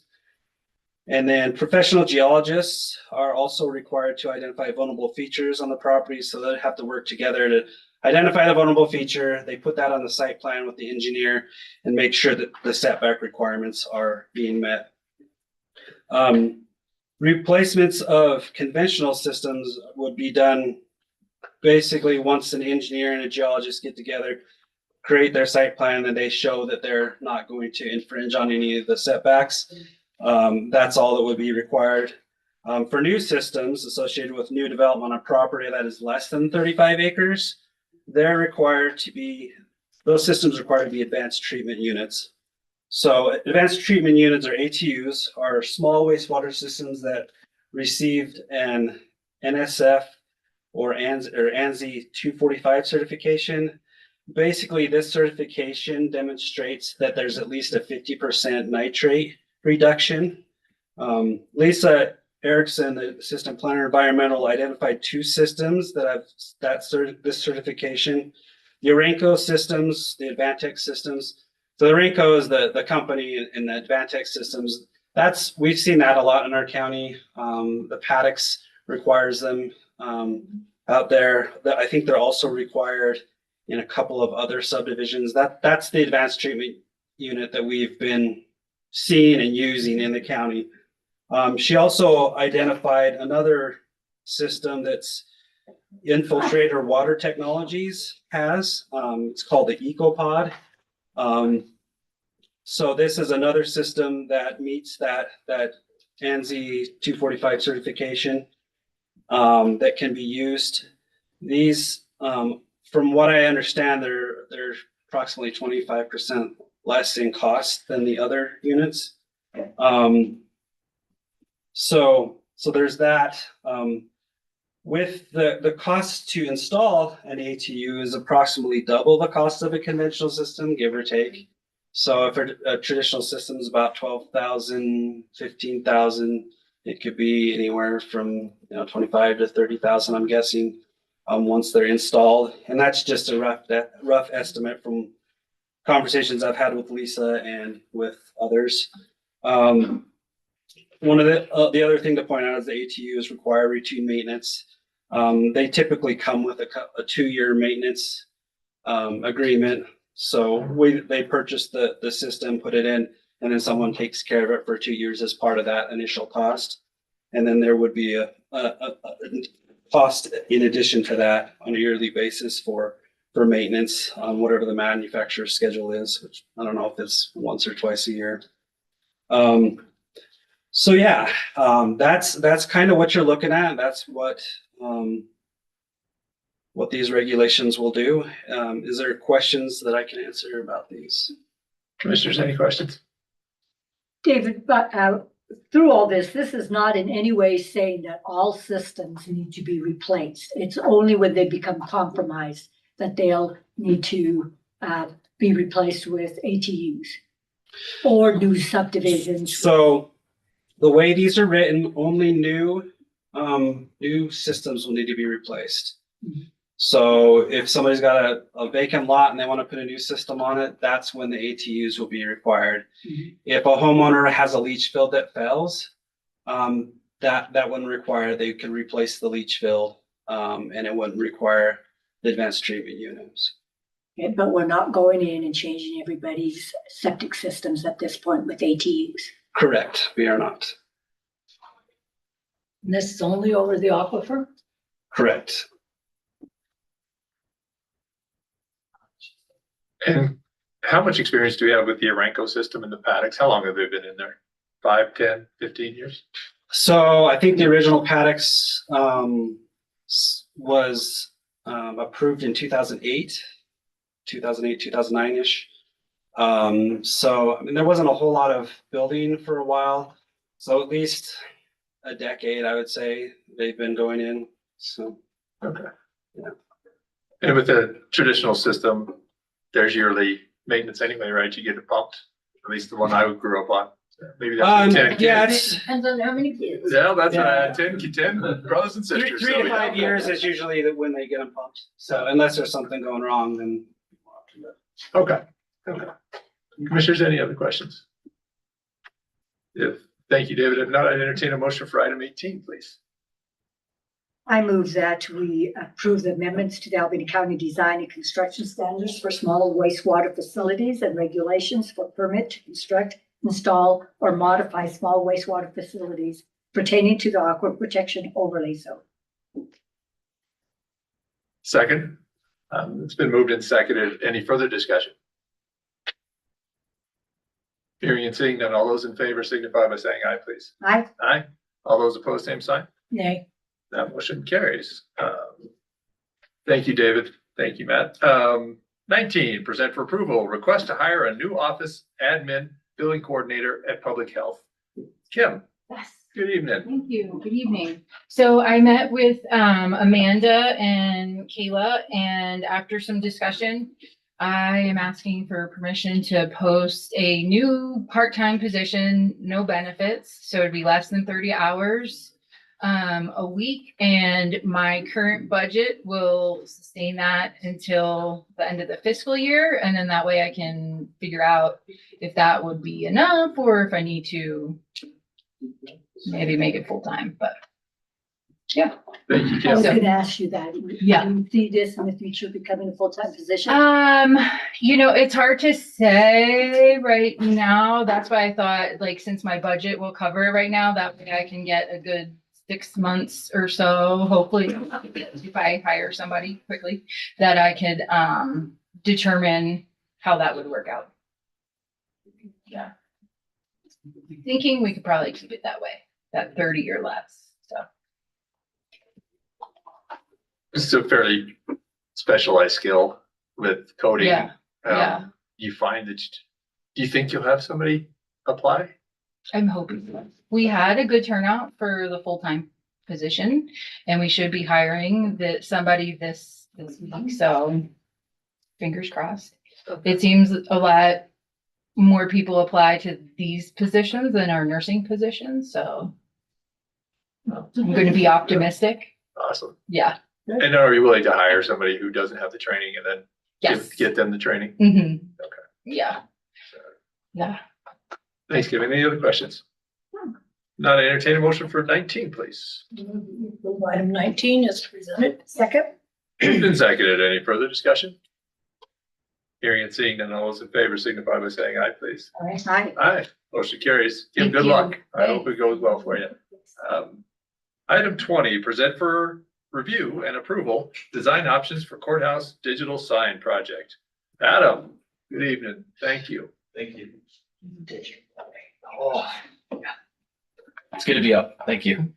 And then professional geologists are also required to identify vulnerable features on the property. So they have to work together to identify the vulnerable feature. They put that on the site plan with the engineer and make sure that the setback requirements are being met. Replacements of conventional systems would be done basically once an engineer and a geologist get together, create their site plan, and they show that they're not going to infringe on any of the setbacks. That's all that would be required. For new systems associated with new development on property that is less than 35 acres, those systems require to be advanced treatment units. So advanced treatment units, or ATUs, are small wastewater systems that received an NSF or ANSI 245 certification. Basically, this certification demonstrates that there's at least a 50% nitrate reduction. Lisa Erickson, the assistant planner environmental, identified two systems that have this certification: the Orenco systems, the Advantex systems. So the Orenco is the company, and the Advantex systems, we've seen that a lot in our county. The Paddocks requires them out there. I think they're also required in a couple of other subdivisions. That's the advanced treatment unit that we've been seeing and using in the county. She also identified another system that's Infiltrator Water Technologies has. It's called the EcoPod. So this is another system that meets that ANSI 245 certification that can be used. These, from what I understand, they're approximately 25% less in cost than the other units. So there's that. with the cost to install an ATU is approximately double the cost of a conventional system, give or take. So if a traditional system is about 12,000, 15,000, it could be anywhere from 25 to 30,000, I'm guessing, once they're installed. And that's just a rough estimate from conversations I've had with Lisa and with others. One of the other thing to point out is the ATUs require routine maintenance. They typically come with a 2-year maintenance agreement. So they purchase the system, put it in, and then someone takes care of it for 2 years as part of that initial cost. And then there would be a cost in addition to that on a yearly basis for maintenance on whatever the manufacturer's schedule is, which I don't know if it's once or twice a year. So yeah, that's kind of what you're looking at. That's what these regulations will do. Is there questions that I can answer about these? Commissioners, any questions? David, but through all this is not in any way saying that all systems need to be replaced. It's only when they become compromised that they'll need to be replaced with ATUs or new subdivisions. So the way these are written, only new systems will need to be replaced. Mm-hmm. So if somebody's got a vacant lot and they want to put a new system on it, that's when the ATUs will be required. Mm-hmm. If a homeowner has a leach field that fails, that wouldn't require, they can replace the leach field, and it wouldn't require the advanced treatment units. Okay, but we're not going in and changing everybody's septic systems at this point with ATUs. Correct, we are not. And this is only over the aquifer? Correct. And how much experience do we have with the Aranco system in the paddocks? How long have they been in there? 5, 10, 15 years? So I think the original paddocks was approved in 2008, 2009-ish. So I mean, there wasn't a whole lot of building for a while. So at least a decade, I would say, they've been going in. So Okay. Yeah. And with the traditional system, there's yearly maintenance anyway, right? You get it pumped, at least the one I grew up on. Maybe that's 10 kids. yeah, Depends on how many kids. Yeah, that's Yeah. 10 brothers and sisters. 3 So to 5 years is usually when they get them pumped. So unless there's something going wrong, then. Okay. Commissioners, any other questions? Thank you, David. If not, I'd entertain a motion for item 18, please. I move that we approve the amendments to the Albany County Design and Construction Standards for small wastewater facilities and regulations for permit to construct, install, or modify small wastewater facilities pertaining to the Aquifer Protection Overlay Zone. Second. It's been moved and seconded. Any further discussion? Hearing and seeing none, all those in favor signify by saying aye, please. Aye. Aye. All those opposed, same sign. Nay. That motion carries. Thank you, David. Thank you, Matt. 19, present for approval, request to hire a new office admin billing coordinator at Public Health. Kim, Yes. good evening. Thank you. Good evening. So I met with Amanda and Kayla, and after some discussion, I am asking for permission to post a new part-time position, no benefits. So it'd be less than 30 hours a week, and my current budget will sustain that until the end of the fiscal year. And then that way I can figure out if that would be enough or if I need to maybe make it full-time, but yeah. Thank you, I was Kim. gonna ask you that. Yeah. Do you see this in the future becoming a full-time position? It's hard to say right now. That's why I thought, like, since my budget will cover it right now, that way I can get a good 6 months or so, hopefully, if I hire somebody quickly, that I could determine how that would work out. Yeah. Thinking we could probably keep it that way, that 30 or less, so. It's a fairly specialized skill with coding. Yeah, yeah. You find that, do you think you'll have somebody apply? I'm hoping so. We had a good turnout for the full-time position. And we should be hiring somebody this week, so fingers crossed. It seems a lot more people apply to these positions than our nursing positions, so I'm going to be optimistic. Awesome. Yeah. And are you willing to hire somebody who doesn't have the training and then Yes. get them the training? Mm-hmm. Okay. Yeah. Yeah. Thanks, Kevin. Any other questions? Not entertain a motion for 19, please. Item 19 is presented. Second. Moved and seconded. Any further discussion? Hearing and seeing none, all those in favor signify by saying aye, please. Aye. Aye. Motion carries. Kim, Thank good you. luck. I hope it goes well for you. Item 20, present for review and approval, design options for courthouse digital sign project. Adam, good evening. Thank you. Thank you. Oh, it's good to be up. Thank you.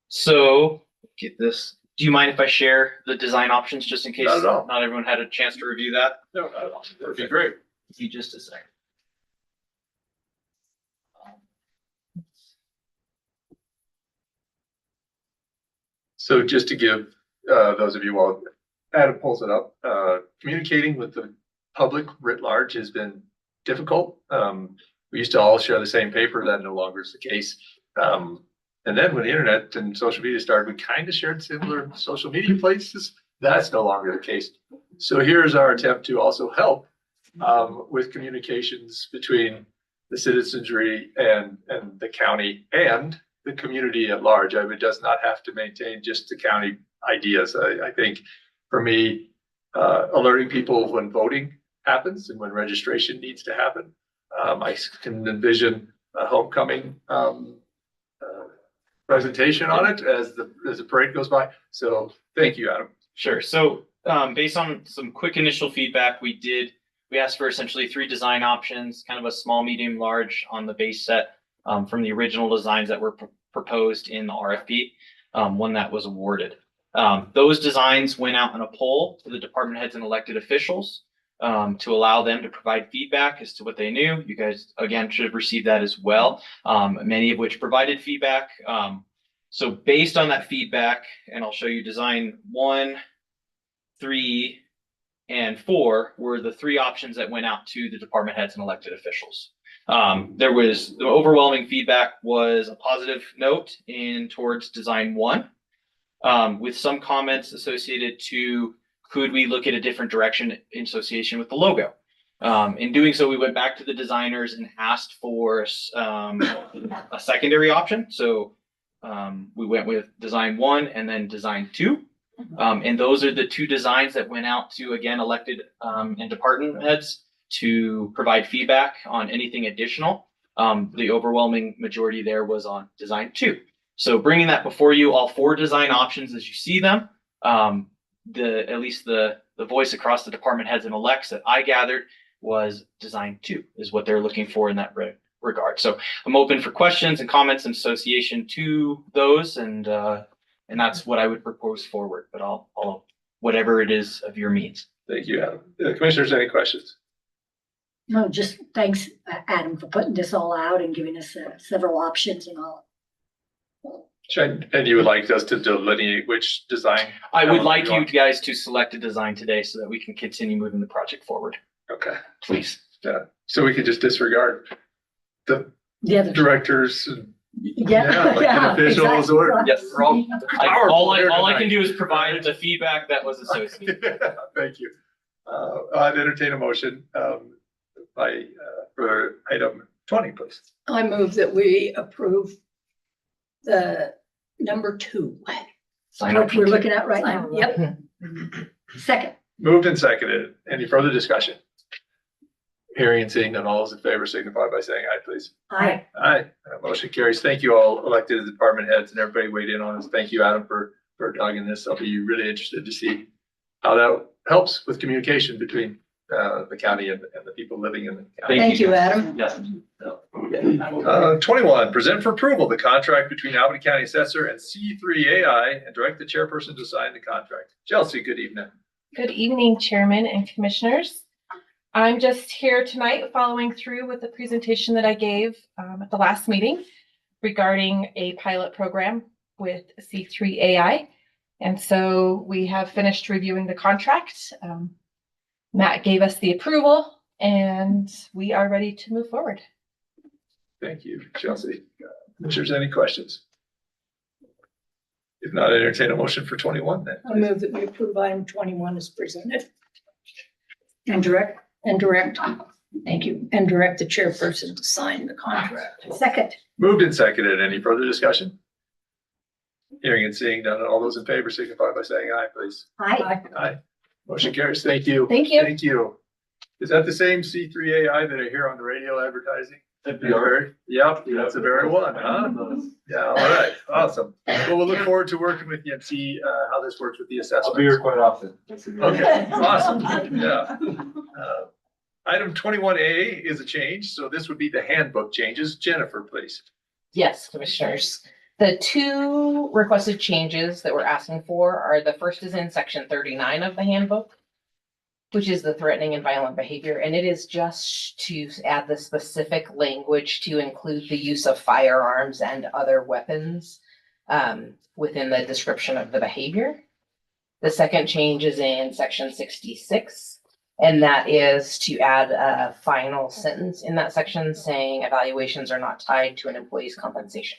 So get this. Do you mind if I share the design options just in case Not at all. not everyone had a chance to review that? No, that'd be great. Give me just a second. So just to give those of you, while Adam pulls it up, communicating with the public writ large has been difficult. We used to all share the same paper. That no longer is the case. And then when the internet and social media started, we kind of shared similar social media places. That's no longer the case. So here's our attempt to also help with communications between the citizenry and the county and the community at large. I mean, it does not have to maintain just the county ideas. I think for me, alerting people when voting happens and when registration needs to happen. I can envision a homecoming presentation on it as the parade goes by. So thank you, Adam. Sure. So based on some quick initial feedback, we asked for essentially 3 design options, kind of a small, medium, large on the base set from the original designs that were proposed in the RFP, one that was awarded. Those designs went out in a poll to the department heads and elected officials to allow them to provide feedback as to what they knew. You guys, again, should have received that as well, many of which provided feedback. So based on that feedback, and I'll show you design 1, 3, and 4 were the 3 options that went out to the department heads and elected officials. The overwhelming feedback was a positive note towards design 1, with some comments associated to could we look at a different direction in association with the logo. In doing so, we went back to the designers and asked for a secondary option. So we went with design 1 and then design 2. And those are the 2 designs that went out to, again, elected and department heads to provide feedback on anything additional. The overwhelming majority there was on design 2. So bringing that before you, all 4 design options as you see them, at least the voice across the department heads and elects that I gathered was design 2 is what they're looking for in that regard. So I'm open for questions and comments in association to those, and that's what I would propose forward, but I'll whatever it is of your means. Thank you, Adam. Commissioners, any questions? No, just thanks, Adam, for putting this all out and giving us several options and all. And you would like us to delineate which design? I would like you guys to select a design today so that we can continue moving the project forward. Okay. Please. Yeah. So we could just disregard the other directors. Elected officials exactly. or. Yes. All I can do is provide the feedback that was associated. Thank you. I'd entertain a motion for item 20, please. I move that we approve the number 2. Sign What option we're 2. looking at right now. Yep. Second. Moved and seconded. Any further discussion? Hearing and seeing none, all those in favor signify by saying aye, please. Aye. Aye. Motion carries. Thank you all elected department heads and everybody weighed in on this. Thank you, Adam, for dogging this. I'll be really interested to see how that helps with communication between the county and the people living in the county. Thank you, Adam. Yes. 21, present for approval, the contract between Albany County Assessor and C3AI and direct the chairperson to sign the contract. Chelsea, good evening. Good evening, Chairman and Commissioners. I'm just here tonight following through with the presentation that I gave at the last meeting. regarding a pilot program with C3 AI. And so we have finished reviewing the contract. Matt gave us the approval and we are ready to move forward. Thank you, Chelsea. Commissioners, any questions? If not, entertain a motion for 21 then. I move that we approve item 21 as presented. And direct, thank you, and direct the chairperson to sign the contract. Second. Moved and seconded. Any further discussion? Hearing and seeing none. All those in favor signify by saying aye, please. Aye. Aye. Motion carries. Thank you. Thank you. Thank you. Is that the same C3 AI that I hear on the radio advertising? Yep, that's the very one, huh? Yeah, all right, awesome. Well, we'll look forward to working with you and see how this works with the assessment. I'll be here quite often. Okay, awesome, yeah. Item 21A is a change, so this would be the handbook changes. Jennifer, please. Yes, commissioners. The two requested changes that we're asking for are, the first is in section 39 of the handbook, which is the threatening and violent behavior. And it is just to add the specific language to include the use of firearms and other weapons within the description of the behavior. The second change is in section 66, and that is to add a final sentence in that section saying evaluations are not tied to an employee's compensation.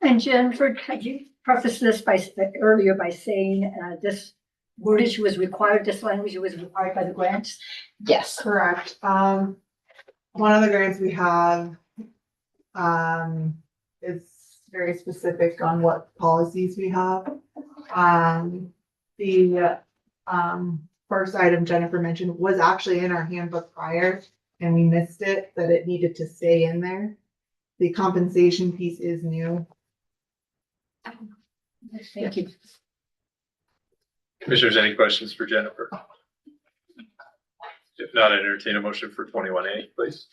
And Jennifer, had you prefaced this earlier by saying this wordage was required, this language was required by the grants? Yes. Correct. One of the grants we have, is very specific on what policies we have. The first item Jennifer mentioned was actually in our handbook prior, and we missed it, that it needed to stay in there. The compensation piece is new. Thank you. Commissioners, any questions for Jennifer? If not, entertain a motion for 21A, please.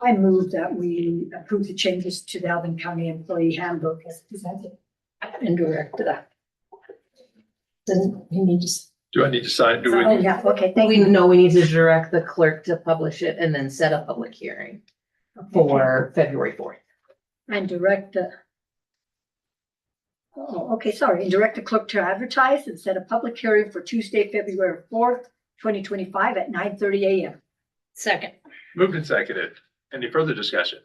I move that we approve the changes to the Albany County Employee Handbook as presented and direct that. Doesn't he need to? Do I need to sign? Do Oh, we? yeah, okay, thank We you. know we need to direct the clerk to publish it and then set a public hearing for February 4th. And direct the. Oh, okay, sorry, and direct the clerk to advertise and set a public hearing for Tuesday, February 4th, 2025 at 9:30 a.m. Second. Moved and seconded. Any further discussion?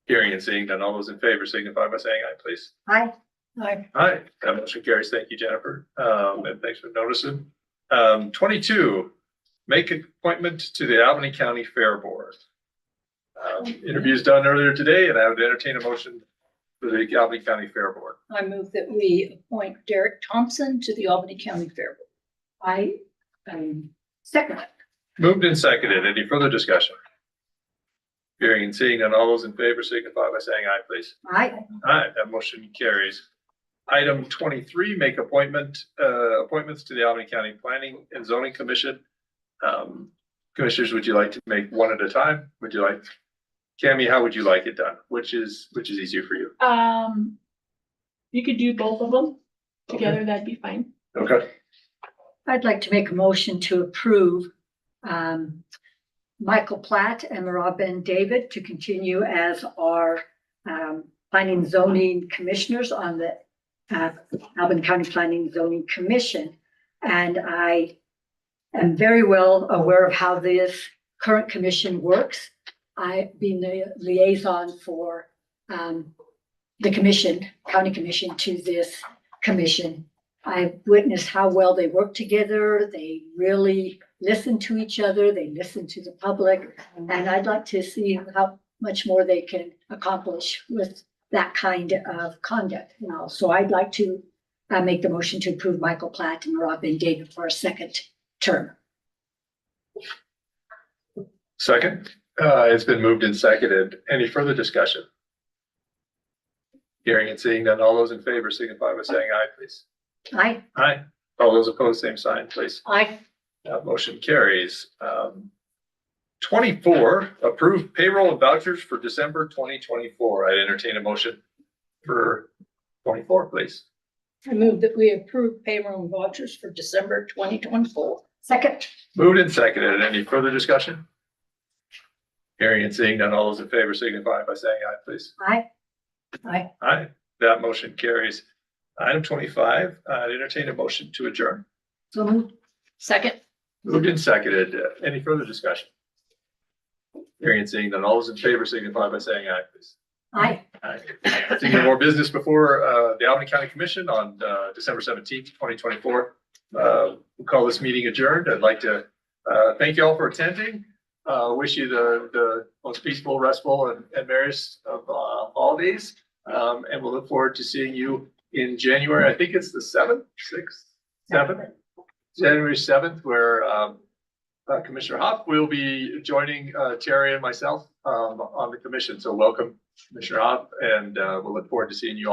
Hearing and seeing none. All those in favor signify by saying aye, please. Aye. Aye. Aye. That motion carries. Thank you, Jennifer. And thanks for noticing. 22, make appointment to the Albany County Fair Board. Interviews done earlier today, and I would entertain a motion for the Albany County Fair Board. I move that we appoint Derek Thompson to the Albany County Fair Board. I second it. Moved and seconded. Any further discussion? Hearing and seeing none. All those in favor signify by saying aye, please. Aye. Aye, that motion carries. Item 23, make appointments to the Albany County Planning and Zoning Commission. Commissioners, would you like to make one at a time? Would you like, Cammie, how would you like it done? Which is easier for you? You could do both of them together, that'd be fine. Okay. I'd like to make a motion to approve Michael Platt and Robin David to continue as our planning and zoning commissioners on the Albany County Planning and Zoning Commission. And I am very well aware of how this current commission works. I've been the liaison for the commission, county commission, to this commission. I've witnessed how well they work together. They really listen to each other. They listen to the public. And I'd like to see how much more they can accomplish with that kind of conduct. So I'd like to make the motion to approve Michael Platt and Robin David for a second term. Second, it's been moved and seconded. Any further discussion? Hearing and seeing none. All those in favor signify by saying aye, please. Aye. Aye. All those opposed, same sign, please. Aye. Motion carries. 24, approve payroll and vouchers for December 2024. I'd entertain a motion for 24, please. I move that we approve payroll and vouchers for December 2024. Second. Moved and seconded. Any further discussion? Hearing and seeing none, all those in favor signify by saying aye, please. Aye. Aye. Aye, that motion carries. Item 25, I'd entertain a motion to adjourn. So moved. Second. Moved and seconded. Any further discussion? Hearing and seeing none, all those in favor signify by saying aye, please. Aye. Aye. Seeing no more business before the Albany County Commission on December 17th, 2024. We'll call this meeting adjourned. I'd like to thank you all for attending. Wish you the most peaceful, restful, and merriest of holidays. And we'll look forward to seeing you in January. I think it's the 7th, 6th, 7th, January 7th, where Commissioner Hoff will be joining Terry and myself on the commission. So welcome, Commissioner Hoff, and we'll look forward to seeing you all.